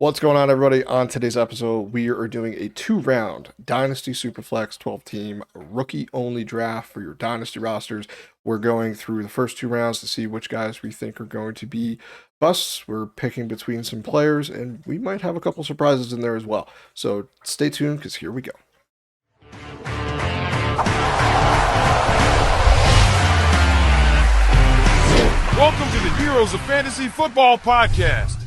What's going on, everybody? On today's episode, we are doing a 2-round Dynasty Superflex 12-team rookie-only draft for your Dynasty rosters. We're going through the first 2 rounds to see which guys we think are going to be busts. We're picking between some players, and we might have a couple surprises in there as well. So stay tuned, because here we go. Welcome to the Heroes of Fantasy Football Podcast.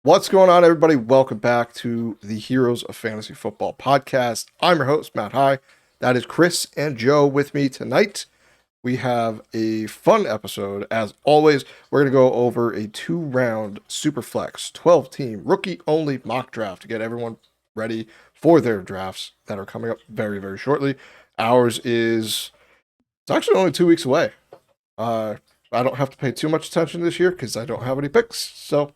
What's going on, everybody? Welcome back to the Heroes of Fantasy Football Podcast. I'm your host, Matt High. That is Chris and Joe with me tonight. We have a fun episode. As always, we're going to go over a 2-round Superflex 12-team rookie-only mock draft to get everyone ready for their drafts that are coming up very, very shortly. Ours is... it's actually only 2 weeks away. I don't have to pay too much attention this year because I don't have any picks, so...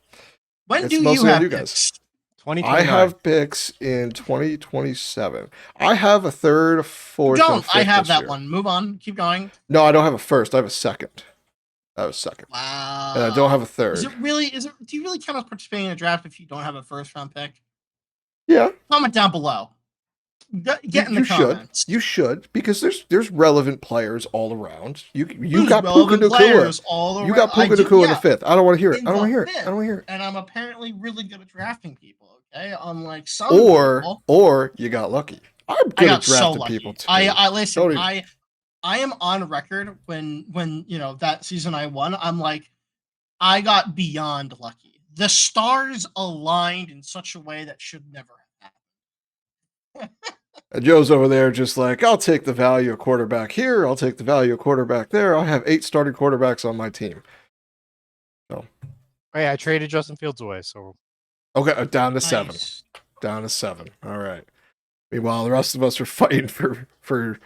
When it's do mostly you on have guys. 2029. I have picks in 2027. I have a third, fourth, and Don't. fifth I have this that year. one. Move on. Keep going. No, I don't have a first. I have a second. I have a second. Wow. And I don't have a third. Is it really? Do you really count as participating in a draft if you don't have a first round pick? Yeah. Comment down below. Get in the comments. You should, because there's relevant players all around. You Who's got Puka relevant Nacua. players all around? You got Puka Nacua in the fifth. I don't want to hear it. I don't want to hear it. I don't want to hear it. And I'm apparently really good at drafting people. Okay, unlike some people. Or you got lucky. I'm good at so drafting lucky. people too. I listen. I am on record when you know that season I won. I'm like, I got beyond lucky. The stars aligned in such a way that should never have happened. Joe's over there just like, I'll take the value of quarterback here. I'll take the value of quarterback there. I'll have 8 starting quarterbacks on my team. So, hey, I traded Justin Fields away, so okay, down to Nice. 7. Down to 7. All right. Meanwhile, the rest of us are fighting for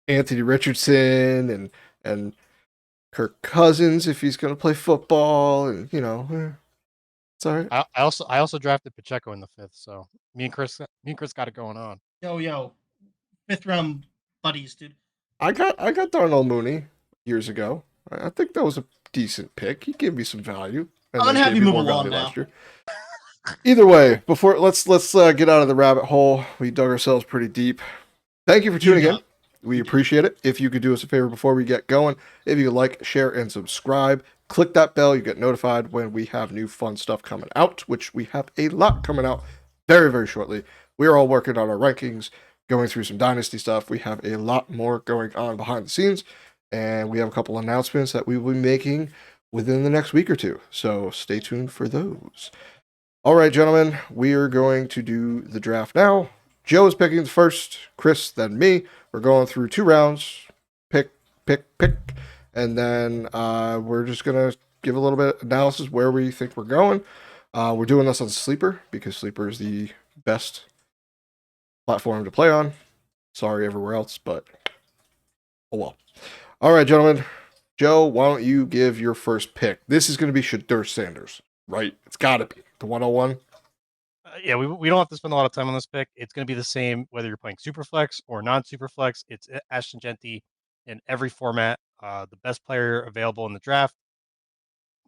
Anthony Richardson and Kirk Cousins if he's going to play football, and it's all right. I also drafted Pacheco in the 5th. So me and Chris got it going on. Yo, 5th round buddies, dude. I got Darnell Mooney years ago. I think that was a decent pick. He gave me some value. I'm gonna have you move along now. Either way, before let's get out of the rabbit hole. We dug ourselves pretty deep. Thank you for tuning in. We appreciate it. If you could do us a favor before we get going, if you could like, share, and subscribe, click that bell. You get notified when we have new fun stuff coming out, which we have a lot coming out very, very shortly. We are all working on our rankings, going through some Dynasty stuff. We have a lot more going on behind the scenes, and we have a couple announcements that we will be making within the next week or two. So stay tuned for those. All right, gentlemen, we are going to do the draft now. Joe is picking first, Chris, then me. We're going through 2 rounds, pick, and then we're just going to give a little bit of analysis where we think we're going. We're doing this on Sleeper because Sleeper is the best platform to play on. Sorry everywhere else, but oh well. All right, gentlemen. Joe, why don't you give your first pick? This is going to be Shedeur Sanders, right? It's got to be the 101. Yeah, we don't have to spend a lot of time on this pick. It's going to be the same whether you're playing Superflex or non-Superflex. It's Ashton Genty in every format. The best player available in the draft.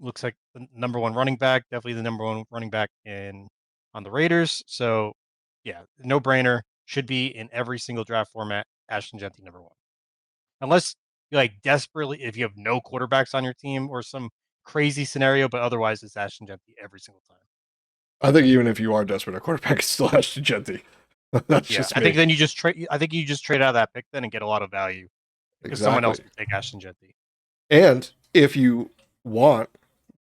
Looks like the number 1 running back. Definitely the number 1 running back on the Raiders. So, yeah, no brainer. Should be in every single draft format. Ashton Genty number 1. Unless you like desperately, if you have no quarterbacks on your team or some crazy scenario, but otherwise it's Ashton Genty every single time. I think even if you are desperate at quarterback, it's still Ashton Genty. That's just me. I think then you just trade. I think you just trade out of that pick then and get a lot of value because someone else will take Ashton Genty. And if you want,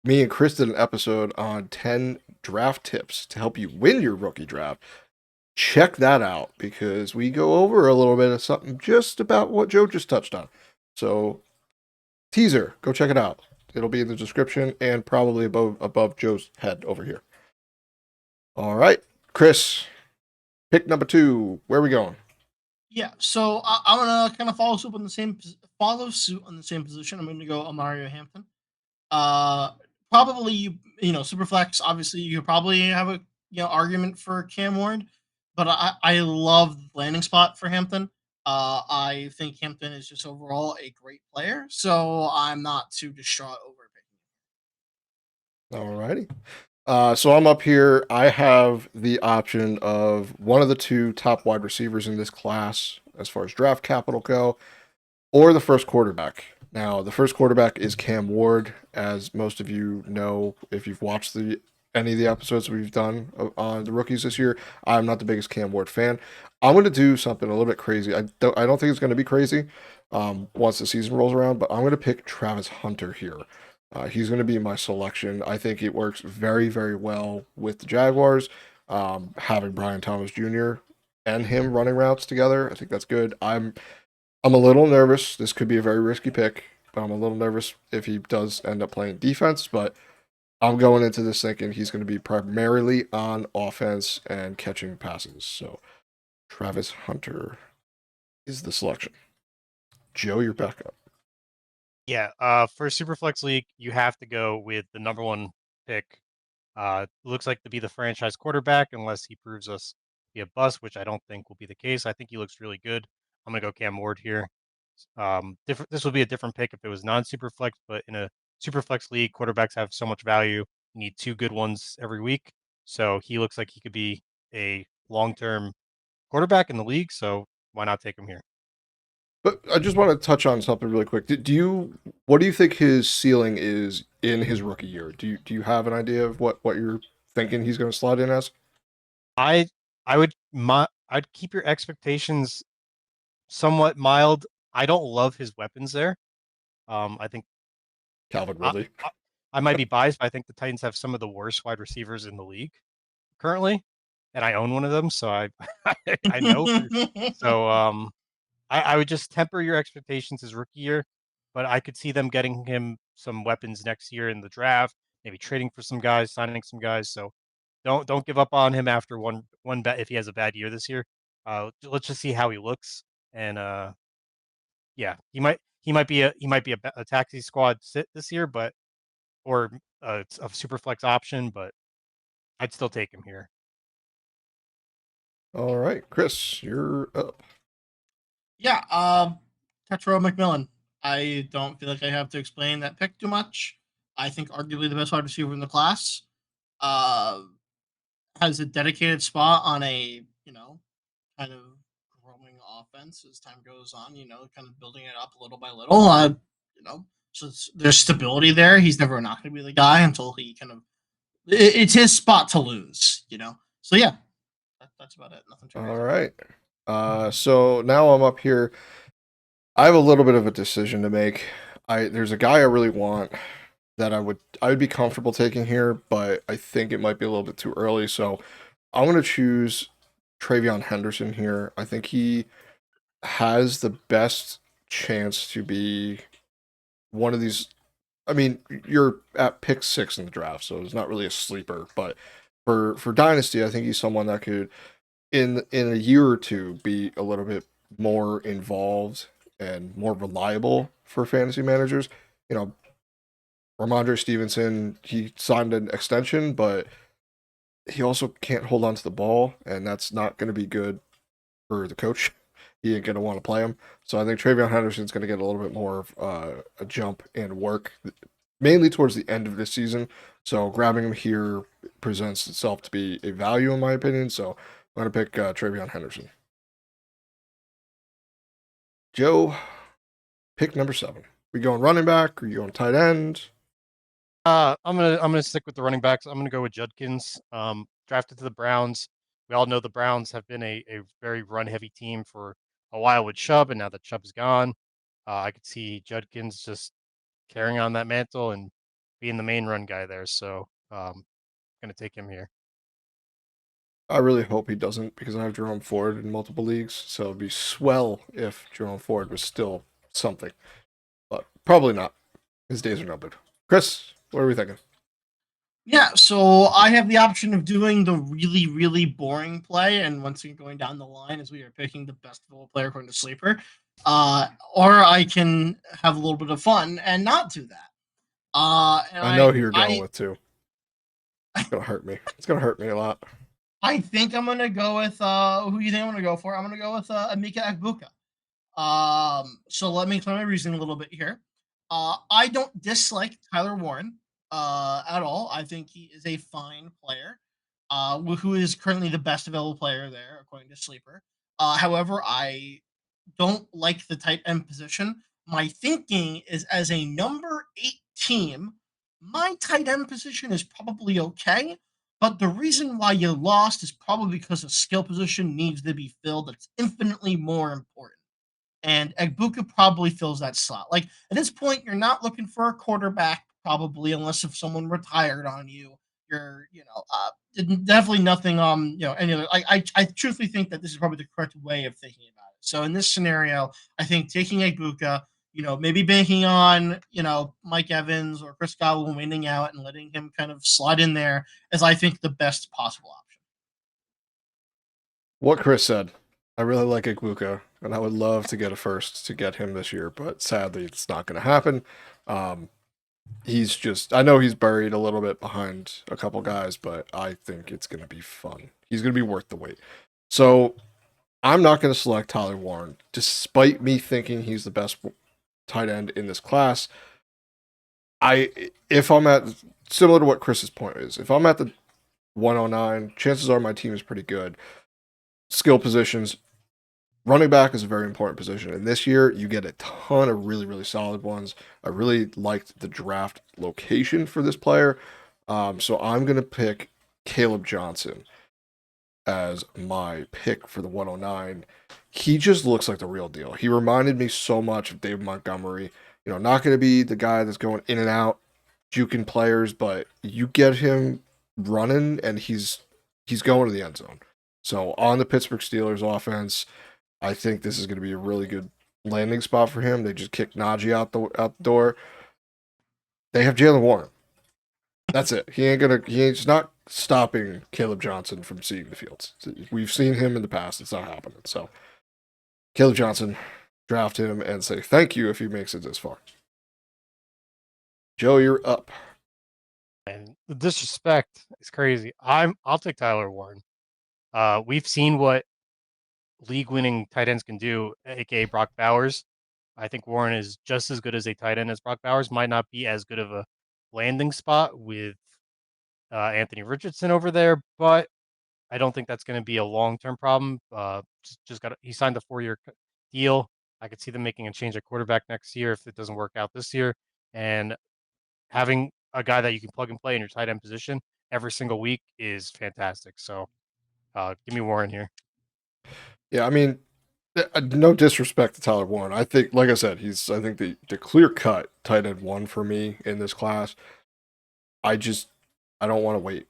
me and Chris did an episode on 10 draft tips to help you win your rookie draft. Check that out because we go over a little bit of something just about what Joe just touched on. So, teaser, go check it out. It'll be in the description and probably above Joe's head over here. All right, Chris, pick number 2. Where are we going? Yeah, so I'm gonna kind of follow suit on the same position. I'm gonna go Mario Hampton. Probably you Superflex. Obviously, you could probably have a argument for Cam Ward, but I love the landing spot for Hampton. I think Hampton is just overall a great player, so I'm not too distraught over picking him. All righty. So I'm up here. I have the option of one of the two top wide receivers in this class as far as draft capital go, or the first quarterback. Now, the first quarterback is Cam Ward, as most of you know if you've watched any of the episodes we've done on the rookies this year. I'm not the biggest Cam Ward fan. I'm going to do something a little bit crazy. I don't think it's going to be crazy once the season rolls around, but I'm going to pick Travis Hunter here. He's going to be my selection. I think it works very, very well with the Jaguars. Having Brian Thomas Jr. and him running routes together, I think that's good. I'm a little nervous. This could be a very risky pick, but I'm a little nervous if he does end up playing defense. But I'm going into this thinking he's going to be primarily on offense and catching passes. So Travis Hunter is the selection. Joe, you're back up. Yeah, for Superflex League, you have to go with the number one pick. Looks like to be the franchise quarterback, unless he proves us to be a bust, which I don't think will be the case. I think he looks really good. I'm gonna go Cam Ward here. Different. This would be a different pick if it was non-Superflex, but in a Superflex league, quarterbacks have so much value. You need two good ones every week, so he looks like he could be a long-term quarterback in the league. So why not take him here? But I just want to touch on something really quick. What do you think his ceiling is in his rookie year? Do you have an idea of what you're thinking he's going to slot in as? I I'd keep your expectations somewhat mild. I don't love his weapons there. I think Calvin I, Ridley. I, I might be biased, but I think the Titans have some of the worst wide receivers in the league currently, and I own one of them, so I I know. So I would just temper your expectations his rookie year, but I could see them getting him some weapons next year in the draft, maybe trading for some guys, signing some guys. So don't give up on him after one bet if he has a bad year this year. Let's just see how he looks, and yeah, he might be a taxi squad sit this year, but or a super flex option, but I'd still take him here. All right, Chris, you're up. Yeah, Tetro McMillan. I don't feel like I have to explain that pick too much. I think arguably the best wide receiver in the class. Uh, has a dedicated spot on a kind of growing offense as time goes on. Kind of building it up little by little. So there's stability there. He's never not going to be the guy until he kind of. It's his spot to lose. So yeah, that's about it. Nothing too All crazy. right. So now I'm up here. I have a little bit of a decision to make. There's a guy I really want that I would be comfortable taking here, but I think it might be a little bit too early. So I'm gonna choose Travion Henderson here. I think he has the best chance to be one of these. I mean, you're at pick 6 in the draft, so it's not really a sleeper. But for Dynasty, I think he's someone that could in a year or two be a little bit more involved and more reliable for fantasy managers. You know, Ramondre Stevenson, he signed an extension, but he also can't hold on to the ball, and that's not going to be good for the coach. He ain't going to want to play him. So I think Travion Henderson's going to get a little bit more of a jump and work, mainly towards the end of this season. So grabbing him here presents itself to be a value, in my opinion. So I'm going to pick Travion Henderson. Joe, pick number 7. We going running back? Are you going tight end? I'm gonna stick with the running backs. I'm gonna go with Judkins. Drafted to the Browns. We all know the Browns have been a very run heavy team for a while with Chubb, and now that Chubb's gone, I could see Judkins just carrying on that mantle and being the main run guy there. So gonna take him here. I really hope he doesn't because I have Jerome Ford in multiple leagues. So it'd be swell if Jerome Ford was still something, but probably not. His days are numbered. Chris, what are we thinking? Yeah, so I have the option of doing the really, really boring play, and once again going down the line as we are picking the best football player according to Sleeper, or I can have a little bit of fun and not do that. And I know who you're going with too. It's gonna hurt me. It's gonna hurt me a lot. I think I'm gonna go with who you think I'm gonna go for. I'm gonna go with Amika Agbuka. So let me explain my reasoning a little bit here. I don't dislike Tyler Warren. at all. I think he is a fine player, who is currently the best available player there, according to Sleeper. However, I don't like the tight end position. My thinking is as a number 8 team, my tight end position is probably okay. But the reason why you lost is probably because a skill position needs to be filled that's infinitely more important. And Egbuka probably fills that slot. Like at this point, you're not looking for a quarterback, probably, unless if someone retired on you. You're, definitely nothing. Any other. I truthfully think that this is probably the correct way of thinking about it. So in this scenario, I think taking Egbuka, maybe banking on, Mike Evans or Chris Godwin winning out and letting him kind of slide in there is, I think, the best possible option. What Chris said. I really like Igbuka, and I would love to get a first to get him this year, but sadly, it's not going to happen. He's just, I know he's buried a little bit behind a couple guys, but I think it's going to be fun. He's going to be worth the wait. So I'm not going to select Tyler Warren, despite me thinking he's the best tight end in this class. If I'm at, similar to what Chris's point is, if I'm at the 109, chances are my team is pretty good. Skill positions, running back is a very important position. And this year, you get a ton of really, really solid ones. I really liked the draft location for this player. So I'm going to pick Caleb Johnson as my pick for the 109. He just looks like the real deal. He reminded me so much of David Montgomery. Not going to be the guy that's going in and out, juking players, but you get him running and he's going to the end zone. So on the Pittsburgh Steelers offense, I think this is going to be a really good landing spot for him. They just kicked Najee out the door. They have Jalen Warren. That's it. He's not stopping Caleb Johnson from seeing the fields. We've seen him in the past. It's not happening. So Caleb Johnson, draft him and say thank you if he makes it this far. Joe, you're up. And the disrespect is crazy. I'll take Tyler Warren. We've seen what league-winning tight ends can do, aka Brock Bowers. I think Warren is just as good as a tight end as Brock Bowers. Might not be as good of a landing spot with Anthony Richardson over there, but I don't think that's going to be a long-term problem. He signed a 4-year deal. I could see them making a change at quarterback next year if it doesn't work out this year. And having a guy that you can plug and play in your tight end position every single week is fantastic. So give me Warren here. Yeah, I mean, no disrespect to Tyler Warren. I think, like I said, I think the clear cut tight end 1 for me in this class. I don't want to wait.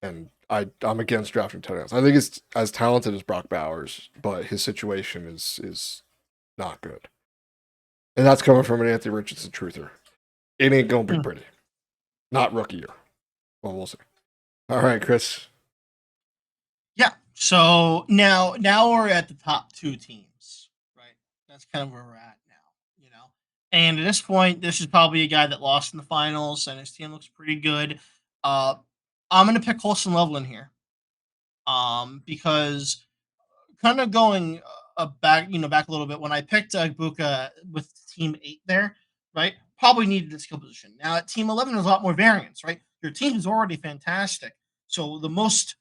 And I'm against drafting tight ends. I think it's as talented as Brock Bowers, but his situation is not good. And that's coming from an Anthony Richardson truther. It ain't gonna be pretty. Not rookie year. Well, we'll see. All right, Chris. Yeah. So now we're at the top 2 teams, right? That's kind of where we're at now. And at this point, this is probably a guy that lost in the finals, and his team looks pretty good. I'm going to pick Colson Loveland here, because kind of going back a little bit when I picked Buka with Team 8 there, right? Probably needed a skill position. Now at Team 11, there's a lot more variance, right? Your team is already fantastic, so the most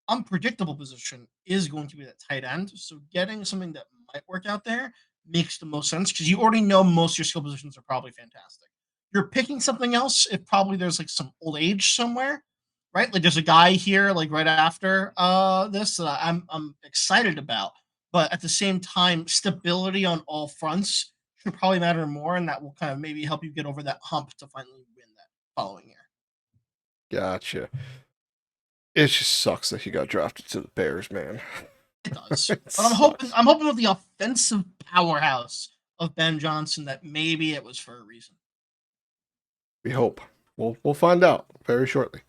unpredictable position is going to be that tight end. So getting something that might work out there makes the most sense because you already know most of your skill positions are probably fantastic. You're picking something else if probably there's like some old age somewhere, right? Like there's a guy here like right after this that I'm excited about, but at the same time, stability on all fronts should probably matter more, and that will kind of maybe help you get over that hump to finally win that following year. Gotcha. It just sucks that he got drafted to the Bears, man. It does. But I'm hoping with the offensive powerhouse of Ben Johnson that maybe it was for a reason. We hope. We'll find out very shortly.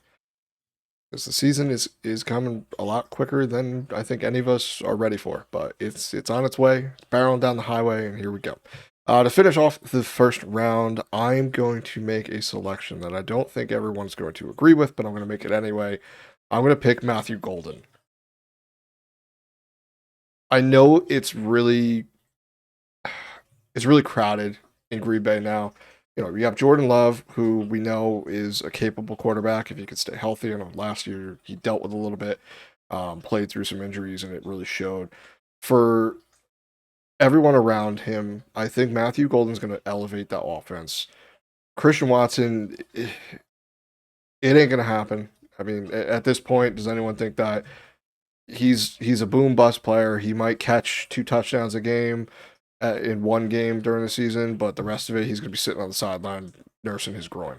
Because the season is coming a lot quicker than I think any of us are ready for. But it's on its way. It's barreling down the highway, and here we go. To finish off the first round, I'm going to make a selection that I don't think everyone's going to agree with, but I'm going to make it anyway. I'm going to pick Matthew Golden. I know it's really crowded in Green Bay now, you have Jordan Love, who we know is a capable quarterback if he could stay healthy. I know last year he dealt with a little bit, played through some injuries, and it really showed. For everyone around him, I think Matthew Golden's going to elevate that offense. Christian Watson, it ain't going to happen. I mean, at this point, does anyone think that he's a boom bust player? He might catch 2 touchdowns a game in one game during the season, but the rest of it, he's going to be sitting on the sideline nursing his groin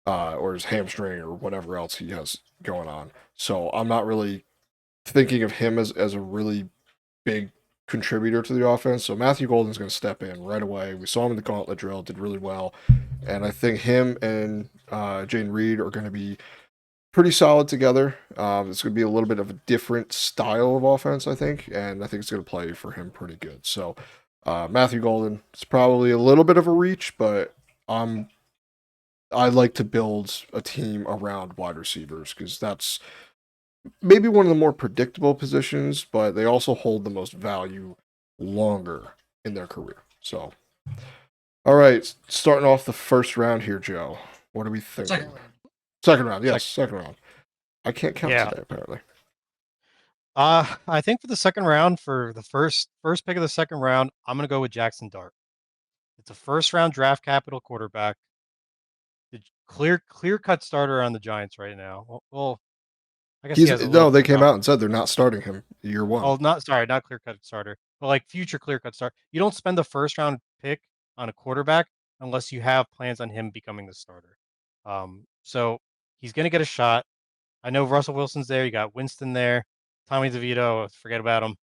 or his hamstring or whatever else he has going on. So I'm not really thinking of him as a really big contributor to the offense. So Matthew Golden's going to step in right away. We saw him in the gauntlet drill, did really well. And I think him and Jane Reed are going to be pretty solid together. It's going to be a little bit of a different style of offense, I think. And I think it's going to play for him pretty good. So Matthew Golden, it's probably a little bit of a reach, but I like to build a team around wide receivers because that's maybe one of the more predictable positions, but they also hold the most value longer in their career. So, all right, starting off the first round here, Joe. What are we thinking? Second round, yes, second round. I can't count today, apparently. I think for the second round, for the first pick of the second round, I'm going to go with Jackson Dart. It's a first round draft capital quarterback. The clear cut starter on the Giants right now. Well, I guess they came out and said they're not starting him year one. Oh, not clear cut starter, but like future clear cut starter. You don't spend the first round pick on a quarterback unless you have plans on him becoming the starter. So he's going to get a shot. I know Russell Wilson's there. You got Winston there. Tommy DeVito, forget about him.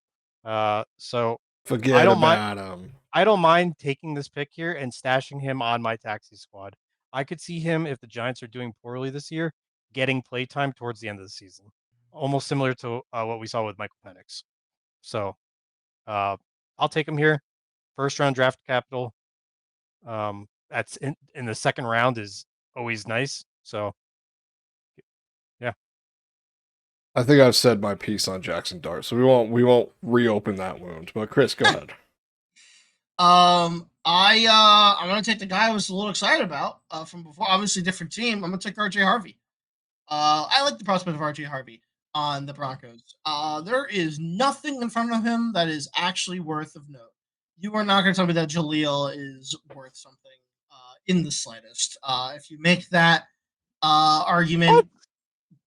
So forget about him. I don't mind taking this pick here and stashing him on my taxi squad. I could see him, if the Giants are doing poorly this year, getting playtime towards the end of the season, almost similar to what we saw with Michael Penix. So I'll take him here. First round draft capital. That's in the second round is always nice. So yeah. I think I've said my piece on Jackson Dart, so we won't reopen that wound. But Chris, go ahead. I'm gonna take the guy I was a little excited about from before. Obviously, different team. I'm gonna take RJ Harvey. I like the prospect of RJ Harvey on the Broncos. There is nothing in front of him that is actually worth of note. You are not going to tell me that Jaleel is worth something in the slightest. If you make that argument,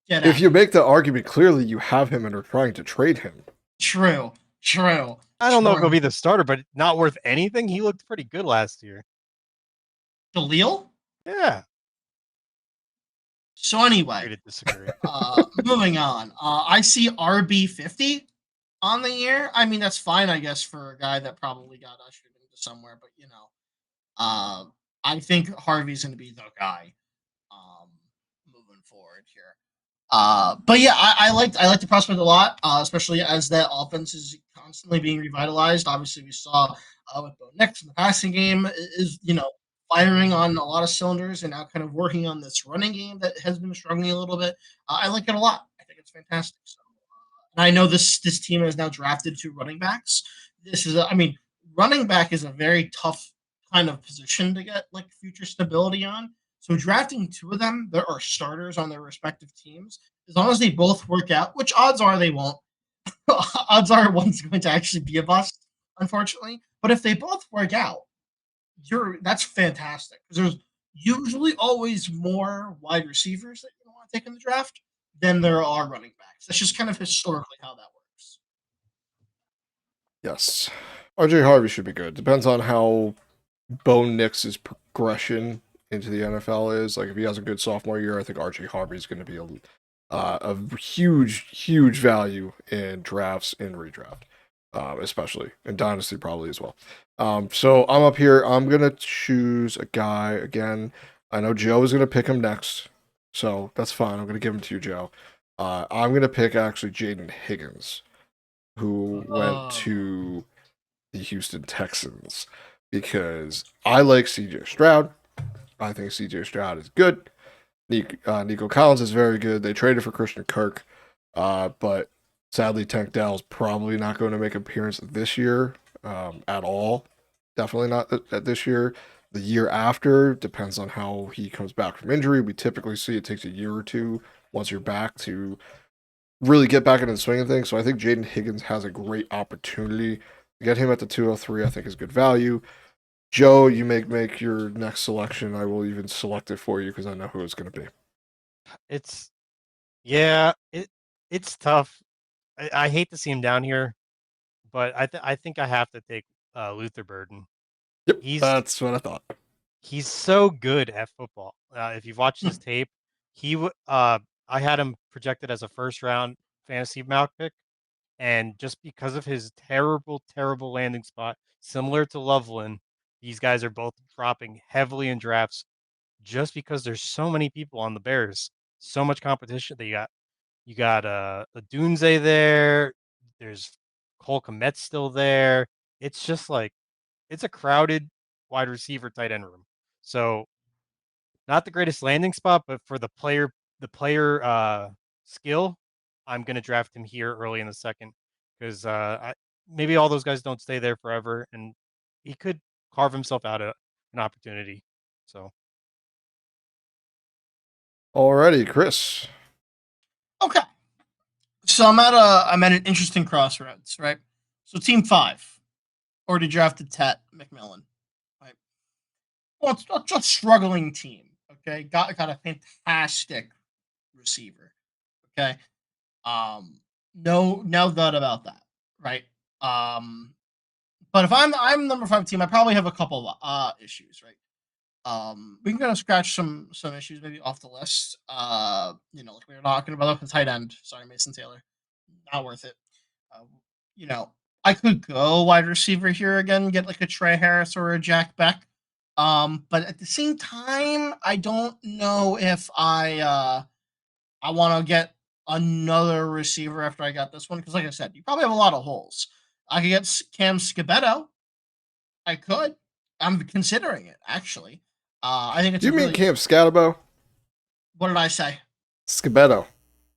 if you make the argument, clearly you have him and are trying to trade him. True. I don't know if he'll be the starter, but not worth anything. He looked pretty good last year. Jaleel? Yeah. So anyway, moving on. I see RB50 on the year. I mean, that's fine, I guess, for a guy that probably got ushered into somewhere. But I think Harvey's going to be the guy moving forward here. But yeah, I like the prospect a lot, especially as that offense is constantly being revitalized. Obviously, we saw with Bo Nix in the passing game is firing on a lot of cylinders and now kind of working on this running game that has been struggling a little bit. I like it a lot. I think it's fantastic. So, and I know this team has now drafted 2 running backs. Running back is a very tough kind of position to get like future stability on. So drafting 2 of them that are starters on their respective teams, as long as they both work out, which odds are they won't. Odds are one's going to actually be a bust, unfortunately. But if they both work out, that's fantastic because there's usually always more wide receivers that you want to take in the draft than there are running backs. That's just kind of historically how that works. Yes, RJ Harvey should be good. Depends on how Bo Nix's progression into the NFL is. Like if he has a good sophomore year, I think RJ Harvey is going to be a huge value in drafts and redraft. Especially in Dynasty, probably as well. So I'm up here. I'm going to choose a guy again. I know Joe is going to pick him next, so that's fine. I'm going to give him to you, Joe. I'm going to pick actually Jaden Higgins, who went to the Houston Texans, because I like CJ Stroud. I think CJ Stroud is good. Nico Collins is very good. They traded for Christian Kirk, but sadly, Tank Dell's probably not going to make an appearance this year at all. Definitely not this year. the year after. Depends on how he comes back from injury. We typically see it takes a year or two once you're back to really get back into the swing of things. So I think Jaden Higgins has a great opportunity. Get him at the 203, I think is good value. Joe, you make your next selection. I will even select it for you because I know who it's going to be. It's it's tough. I hate to see him down here, but I think I have to take Luther Burden. Yep, He's that's what I thought. he's so good at football. If you've watched his tape, I had him projected as a first round fantasy mock pick, and just because of his terrible landing spot, similar to Loveland, these guys are both dropping heavily in drafts just because there's so many people on the Bears, so much competition. You got a Dunze there. There's Cole Kmet's still there. It's just like it's a crowded wide receiver tight end room. So not the greatest landing spot, but for the player skill, I'm gonna draft him here early in the second because maybe all those guys don't stay there forever, and he could carve himself out an opportunity. So Alrighty, Chris. Okay. So I'm at an interesting crossroads, right? So team 5 already drafted Tet McMillan, right? Well, it's a struggling team. Okay, got a fantastic receiver. Okay, no doubt about that, right? But if I'm number 5 team, I probably have a couple of issues, right? We can kind of scratch some issues maybe off the list. Like we were talking about the tight end. Sorry, Mason Taylor, not worth it. Uh, you know, I could go wide receiver here again, get like a Trey Harris or a Jack Beck. But at the same time, I don't know if I want to get another receiver after I got this one because, like I said, you probably have a lot of holes. I could get Cam Scabetto. I could. I'm considering it actually. I think it's Do you a mean really. Camp Scatabo? What did I say? Scabetto.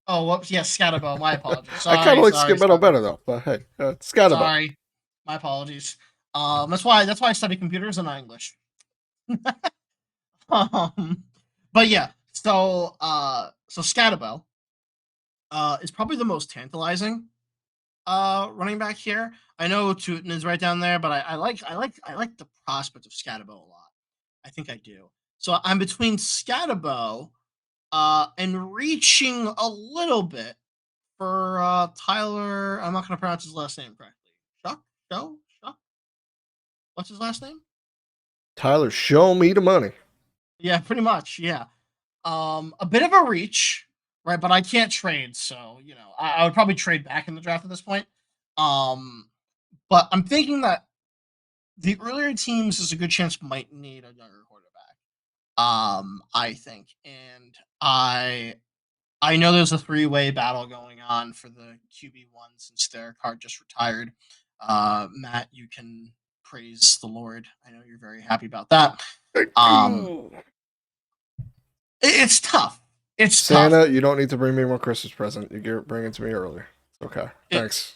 Oh, whoops. Yes, Scatabo. My apologies. I kind of like Sorry, Scabetto better though, but hey, Scatabo. Sorry. My apologies. That's why I study computers and not English. But yeah. So Scatabo is probably the most tantalizing running back here. I know Tootin is right down there, but I like the prospect of Scatabo a lot. I think I do. So I'm between Scatabo and reaching a little bit for Tyler. I'm not going to pronounce his last name correctly. Shuck? What's his last name? Tyler, show me the money. Yeah, pretty much. Yeah. A bit of a reach, right? But I can't trade, so I would probably trade back in the draft at this point. But I'm thinking that the earlier teams is a good chance might need a younger quarterback. I think, and I know there's a 3-way battle going on for the QB1 since Derek Hart just retired. Matt, you can praise the Lord. I know you're very happy about that. It's tough. It's Santa, tough. you don't need to bring me more Christmas present. You bring it to me earlier. Okay, thanks.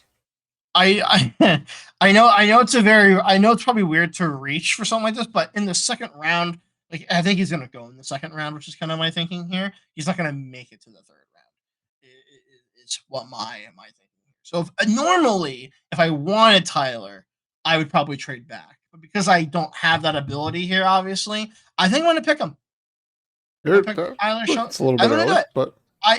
I I know it's probably weird to reach for something like this, but in the second round, like I think he's gonna go in the second round, which is kind of my thinking here. He's not gonna make it to the third round. It's what my thinking here. So normally, if I wanted Tyler, I would probably trade back, but because I don't have that ability here, obviously, I think I'm gonna pick him. Tyler Show. It's a little I'm bit gonna do early, it. but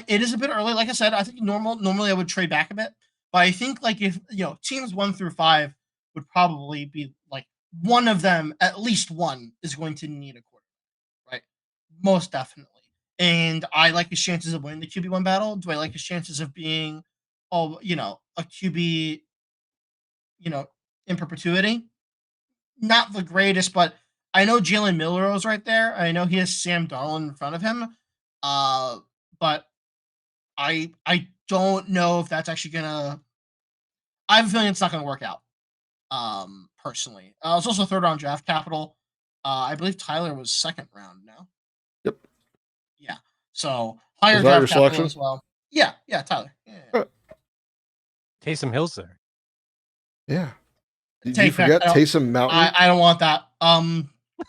It is a bit early. Like I said, I think normally I would trade back a bit, but I think like if teams 1 through 5 would probably be like one of them, at least one, is going to need a quarterback, right? Most definitely. And I like his chances of winning the QB1 battle. Do I like his chances of being, a QB, in perpetuity? Not the greatest, but I know Jalen Milrose right there. I know he has Sam Darnold in front of him. But I don't know if that's actually gonna. I have a feeling it's not gonna work out. Personally, it's also third round draft capital. I believe Tyler was second round now. Yep. Yeah. So higher Was that your draft capital selection? as well. Yeah, Tyler. Yeah. Taysom Hill's there. Yeah. Did Take you forget that. Taysom Mountain? I don't want that.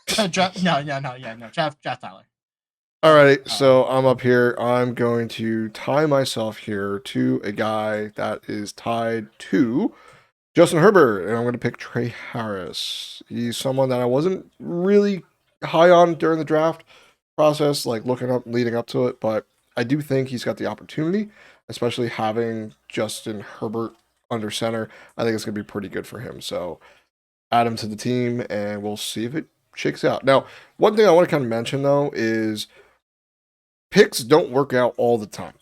Draft Tyler. Alrighty, so I'm up here. I'm going to tie myself here to a guy that is tied to Justin Herbert, and I'm going to pick Trey Harris. He's someone that I wasn't really high on during the draft process, like leading up to it, but I do think he's got the opportunity, especially having Justin Herbert under center. I think it's going to be pretty good for him. So add him to the team, and we'll see if it shakes out. Now, one thing I want to kind of mention though is picks don't work out all the time.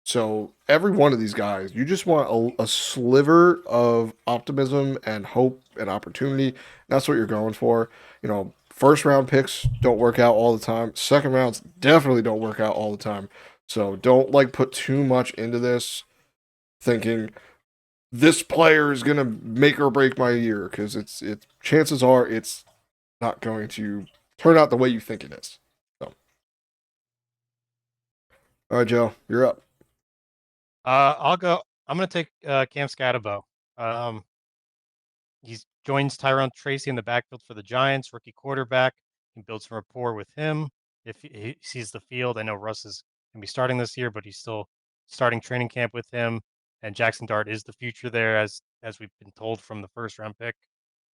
So every one of these guys, you just want a sliver of optimism and hope and opportunity. That's what you're going for. You know, first round picks don't work out all the time. Second rounds definitely don't work out all the time. So don't like put too much into this thinking this player is gonna make or break my year, because it's chances are it's not going to turn out the way you think it is. So, all right, Joe, you're up. I'll go. I'm going to take Cam Scatterbo. He joins Tyrone Tracy in the backfield for the Giants, rookie quarterback. He builds some rapport with him if he sees the field. I know Russ is going to be starting this year, but he's still starting training camp with him. And Jackson Dart is the future there, as we've been told from the first round pick.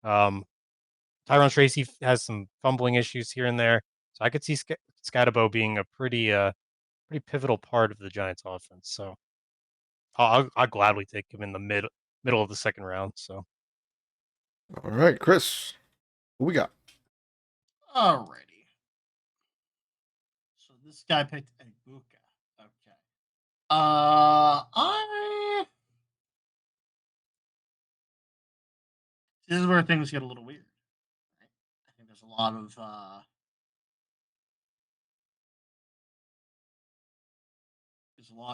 Tyrone Tracy has some fumbling issues here and there, so I could see Scatterbo being a pretty pivotal part of the Giants' offense. So I'll gladly take him in the middle of the second round. So All right, Chris, who we got? Alrighty. So this guy picked Ibuka. Okay. This is where things get a little weird. Right? I think there's a lot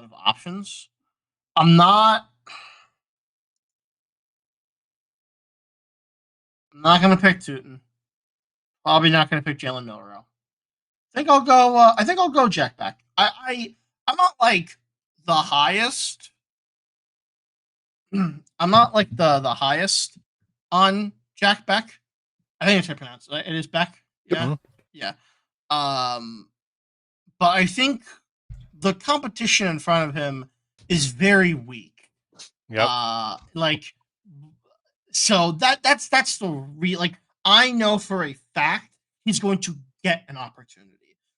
of options. I'm not gonna pick Tootin. Probably not gonna pick Jalen Milrow. I think I'll go Jack Beck. I'm not like the highest. I'm not like the highest on Jack Beck. I think it's how you pronounce it. It is Beck. Yeah. Yep. Yeah. But I think the competition in front of him is very weak. Yep. So that's the like I know for a fact he's going to get an opportunity.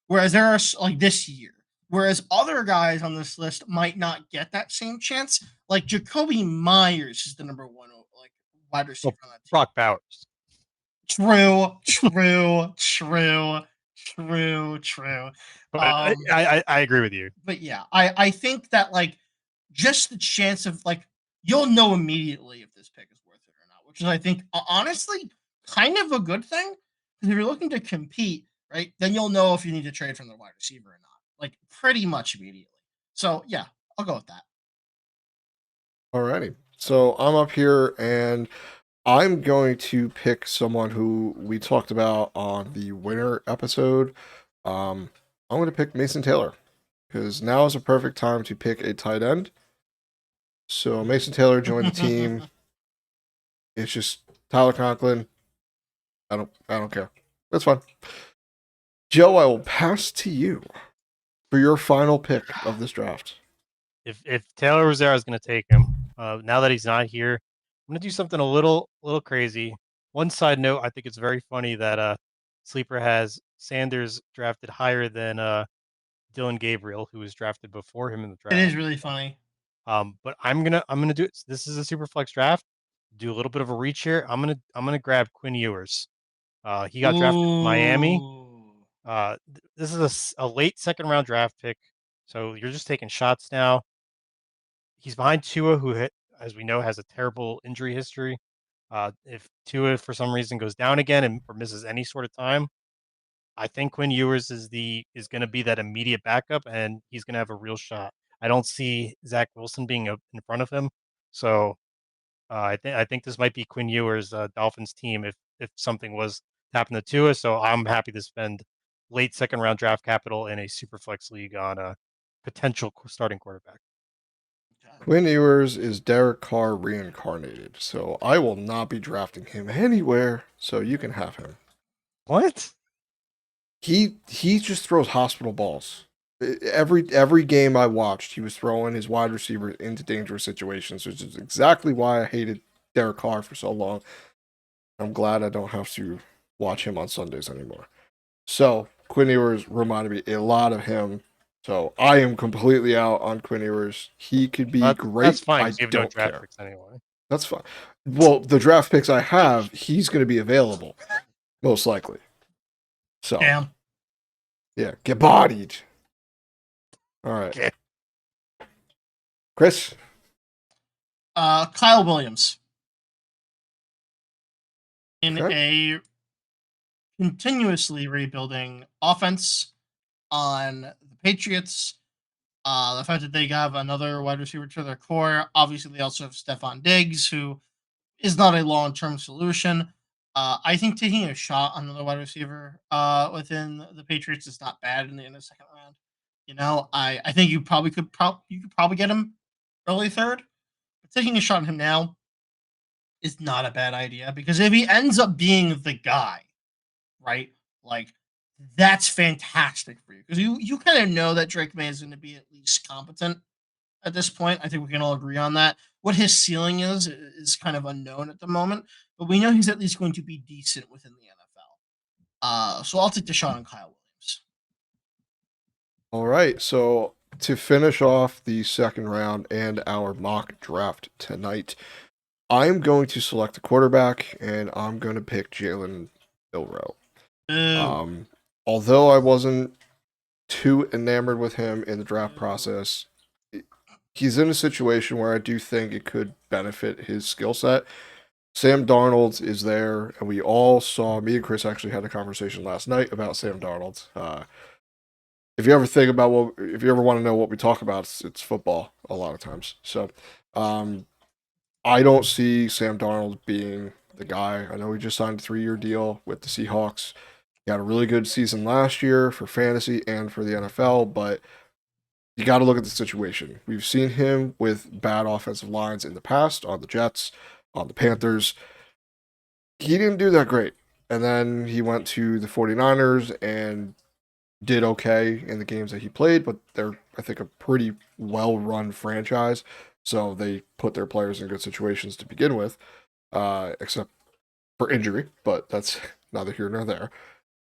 Whereas there are like this year, whereas other guys on this list might not get that same chance. Like Jacoby Myers is the number one like wide receiver on that team. Brock Bowers. True. But I agree with you. But yeah, I think that like just the chance of like you'll know immediately if this pick is worth it or not, which is I think honestly kind of a good thing, because if you're looking to compete, right, then you'll know if you need to trade from the wide receiver or not, like pretty much immediately. So yeah, I'll go with that. Alrighty, so I'm up here and I'm going to pick someone who we talked about on the winter episode. I'm going to pick Mason Taylor, because now is a perfect time to pick a tight end. So Mason Taylor joined the team. It's just Tyler Conklin. I don't care. That's fine. Joe, I will pass to you for your final pick of this draft. If Taylor was there, I was going to take him. Now that he's not here, I'm going to do something a little crazy. One side note, I think it's very funny that Sleeper has Sanders drafted higher than Dylan Gabriel, who was drafted before him in the draft. It is really funny. But I'm gonna do it. This is a super flex draft. Do a little bit of a reach here. I'm gonna grab Quinn Ewers. He got drafted in Miami. This is a late second round draft pick, so you're just taking shots now. He's behind Tua, who, as we know, has a terrible injury history. If Tua for some reason goes down again or misses any sort of time, I think Quinn Ewers is going to be that immediate backup, and he's going to have a real shot. I don't see Zach Wilson being in front of him, so I think this might be Quinn Ewers' Dolphins team if something was to happen to Tua. So I'm happy to spend late second round draft capital in a super flex league on a potential starting quarterback. Quinn Ewers is Derek Carr reincarnated, so I will not be drafting him anywhere, so you can have him. What? He just throws hospital balls. Every game I watched, he was throwing his wide receiver into dangerous situations, which is exactly why I hated Derek Carr for so long. I'm glad I don't have to watch him on Sundays anymore. So Quinn Ewers reminded me a lot of him. So I am completely out on Quinn Ewers. He could be great. That's fine. I You have no don't draft care. picks anyway. That's fine. Well, the draft picks I have, he's going to be available, most likely. So Damn. yeah, get bodied. All right, Okay. Chris. Kyle Williams in Okay. a continuously rebuilding offense on the Patriots. The fact that they have another wide receiver to their core. Obviously, they also have Stephon Diggs, who is not a long-term solution. I think taking a shot on another wide receiver within the Patriots is not bad in the second round. You know, I think you could probably get him early third, but taking a shot on him now is not a bad idea because if he ends up being the guy, right, like that's fantastic for you because you kind of know that Drake May is going to be at least competent at this point. I think we can all agree on that. What his ceiling is kind of unknown at the moment, but we know he's at least going to be decent within the NFL. So I'll take the shot on Kyle Williams. All right. So to finish off the second round and our mock draft tonight, I'm going to select a quarterback, and I'm going to pick Jalen Milroe. Boo. Although I wasn't too enamored with him in the draft process, he's in a situation where I do think it could benefit his skill set. Sam Darnold is there, and we all saw. Me and Chris actually had a conversation last night about Sam Darnold. If you ever think about if you ever want to know what we talk about, it's football a lot of times. So, I don't see Sam Darnold being the guy. I know he just signed a 3-year deal with the Seahawks. He had a really good season last year for fantasy and for the NFL, but you got to look at the situation. We've seen him with bad offensive lines in the past on the Jets, on the Panthers. He didn't do that great. And then he went to the 49ers and did okay in the games that he played, but they're, I think, a pretty well-run franchise. So they put their players in good situations to begin with, except for injury, but that's neither here nor there.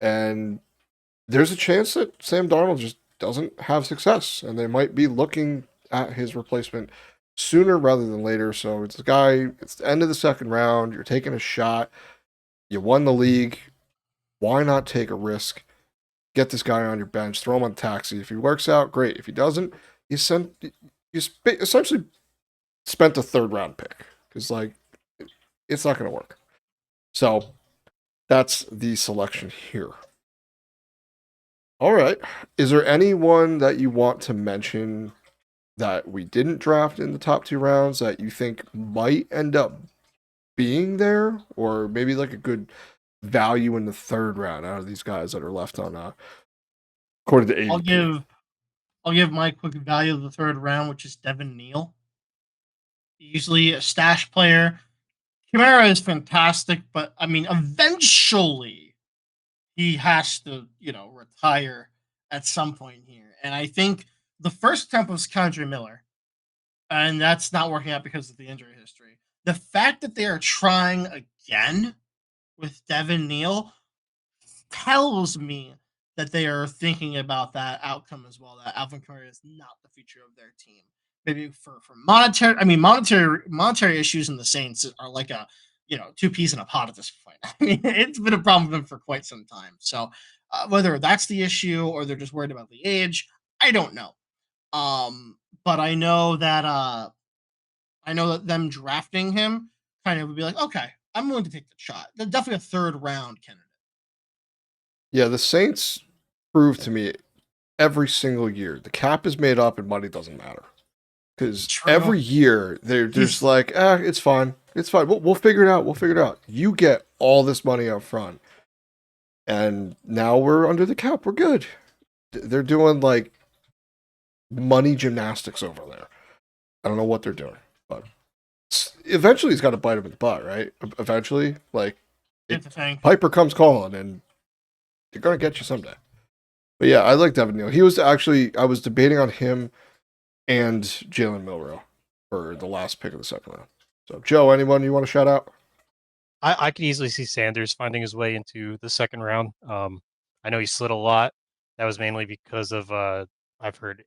And there's a chance that Sam Darnold just doesn't have success, and they might be looking at his replacement sooner rather than later. So it's it's the end of the second round. You're taking a shot. You won the league. Why not take a risk? Get this guy on your bench. Throw him on the taxi. If he works out, great. If he doesn't, you essentially spent a third round pick because it's not going to work. So that's the selection here. All right. Is there anyone that you want to mention that we didn't draft in the top 2 rounds that you think might end up being there, or maybe like a good value in the 3rd round out of these guys that are left on according to ADP? I'll give my quick value of the 3rd round, which is Devin Neal. Usually a stash player. Kamara is fantastic, but I mean, eventually he has to, retire at some point here. And I think the first attempt was Kondre Miller, and that's not working out because of the injury history. The fact that they are trying again with Devin Neal tells me that they are thinking about that outcome as well. That Alvin Kamara is not the future of their team. Maybe for monetary issues in the Saints are like a 2 peas in a pod at this point. I mean, it's been a problem with them for quite some time. So whether that's the issue or they're just worried about the age, I don't know. But I know that them drafting him kind of would be like, okay, I'm willing to take the shot. They're definitely a 3rd round candidate. Yeah, the Saints prove to me every single year the cap is made up and money doesn't matter. Because every year they're just like, it's fine. It's fine. We'll figure it out. We'll figure it out. You get all this money up front. And now we're under the cap. We're good. They're doing like money gymnastics over there. I don't know what they're doing. But eventually it's got to bite him in the butt, right? Eventually. Like, It's a thing. Piper comes calling, and they're gonna get you someday. But yeah, I like Devin Neal. He was actually I was debating on him and Jalen Milroe for the last pick of the second round. So Joe, anyone you want to shout out? I could easily see Sanders finding his way into the second round. I know he slid a lot. That was mainly because of I've heard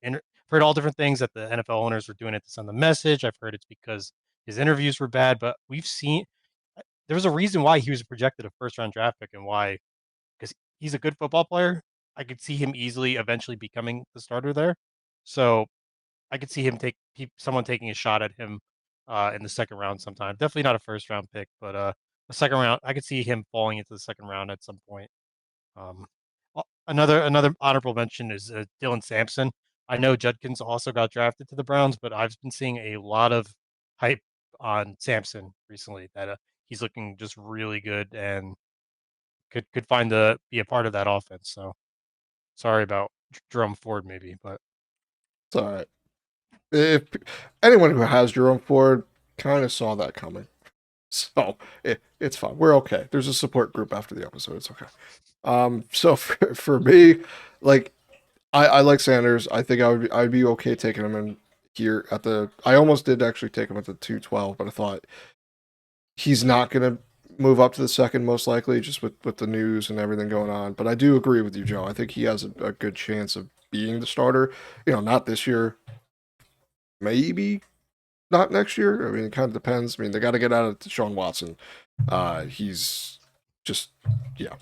all different things that the NFL owners were doing it to send the message. I've heard it's because his interviews were bad, but we've seen there was a reason why he was projected a first round draft pick and why because he's a good football player. I could see him easily eventually becoming the starter there. So I could see him someone taking a shot at him in the second round sometime. Definitely not a first round pick, but the second round, I could see him falling into the second round at some point. Um, another honorable mention is Dylan Sampson. I know Judkins also got drafted to the Browns, but I've been seeing a lot of hype on Sampson recently that he's looking just really good and could be a part of that offense. So sorry about Jerome Ford, maybe, but It's all right. If anyone who has Jerome Ford kind of saw that coming, so it's fine. We're okay. There's a support group after the episode. It's okay. So for me, like I like Sanders. I think I'd be okay taking him in here at the. I almost did actually take him at the 212, but I thought he's not gonna move up to the second most likely, just with the news and everything going on. But I do agree with you, Joe. I think he has a good chance of being the starter. Not this year, maybe not next year. I mean, it kind of depends. I mean, they got to get out of Deshaun Watson. He's just, yeah,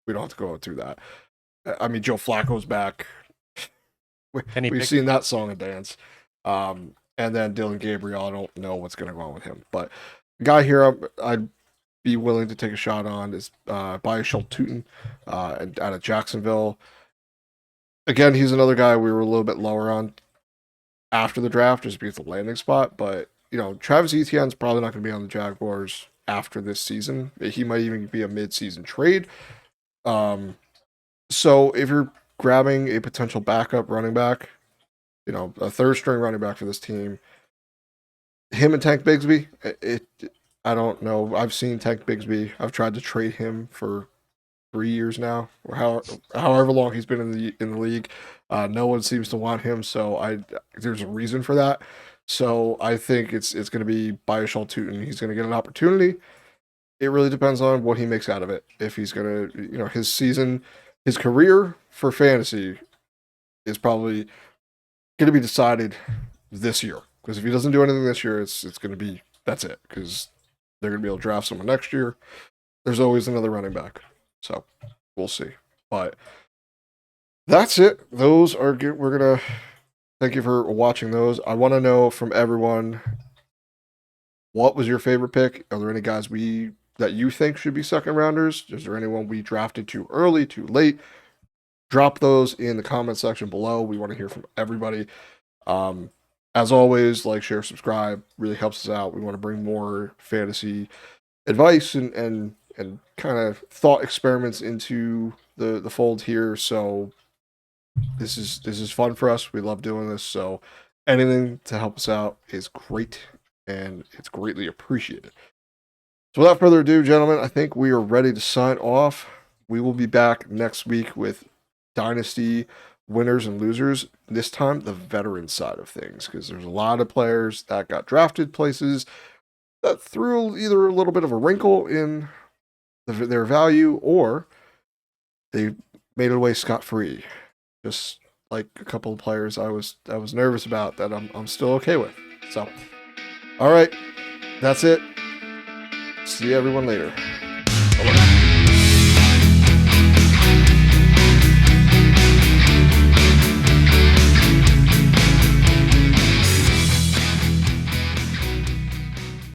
we don't have to go through that. I mean, Joe Flacco's back. We've seen that song and dance. And then Dylan Gabriel, I don't know what's going to go on with him. But the guy here I'd be willing to take a shot on is Byashul Tootin out of Jacksonville. Again, he's another guy we were a little bit lower on after the draft just because of the landing spot. But, Travis Etienne's probably not going to be on the Jaguars after this season. He might even be a mid-season trade. So if you're grabbing a potential backup running back, a third-string running back for this team, him and Tank Bigsby, I don't know. I've seen Tank Bigsby. I've tried to trade him for 3 years now, or however long he's been in the league. No one seems to want him, so there's a reason for that. So I think it's going to be Byashul Tootin. He's going to get an opportunity. It really depends on what he makes out of it. If he's going to, his career for fantasy is probably going to be decided this year. Because if he doesn't do anything this year, it's going to be, that's it. Because they're going to be able to draft someone next year. There's always another running back. So we'll see. But that's it. Those are good. We're going to thank you for watching those. I want to know from everyone, what was your favorite pick? Are there any guys that you think should be second rounders? Is there anyone we drafted too early, too late? Drop those in the comment section below. We want to hear from everybody. As always, like, share, subscribe. Really helps us out. We want to bring more fantasy advice and kind of thought experiments into the fold here. So this is fun for us. We love doing this. So anything to help us out is great, and it's greatly appreciated. So without further ado, gentlemen, I think we are ready to sign off. We will be back next week with Dynasty winners and losers. This time, the veteran side of things, because there's a lot of players that got drafted places that threw either a little bit of a wrinkle in their value, or they made it away scot-free. Just like a couple of players I was nervous about that I'm still okay with. So, all right, that's it. See everyone later.